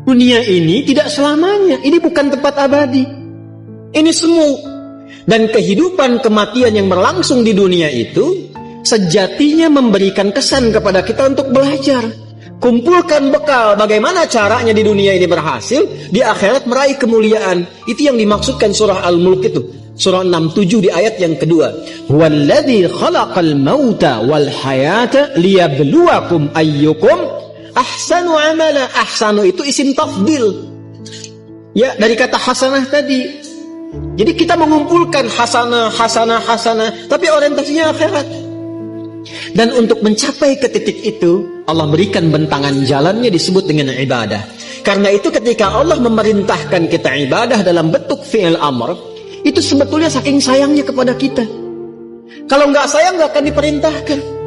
Dunia ini tidak selamanya. Ini bukan tempat abadi. Ini semu. Dan kehidupan kematian yang berlangsung di dunia itu sejatinya memberikan kesan kepada kita untuk belajar. Kumpulkan bekal bagaimana caranya di dunia ini berhasil, di akhirat meraih kemuliaan. Itu yang dimaksudkan surah Al-Mulk itu. Surah 67 di ayat yang kedua. Huwallazi khalaqal mauta wal hayata liyabluwakum ayyukum ahsanu amala. Ahsanu itu isim tafdil. Ya, dari kata hasanah tadi. Jadi kita mengumpulkan hasanah, tapi orientasinya akhirat. Dan untuk mencapai ke titik itu, Allah berikan bentangan jalannya disebut dengan ibadah. Karena itu ketika Allah memerintahkan kita ibadah dalam bentuk fi'il amr, itu sebetulnya saking sayangnya kepada kita. Kalau nggak sayang nggak akan diperintahkan.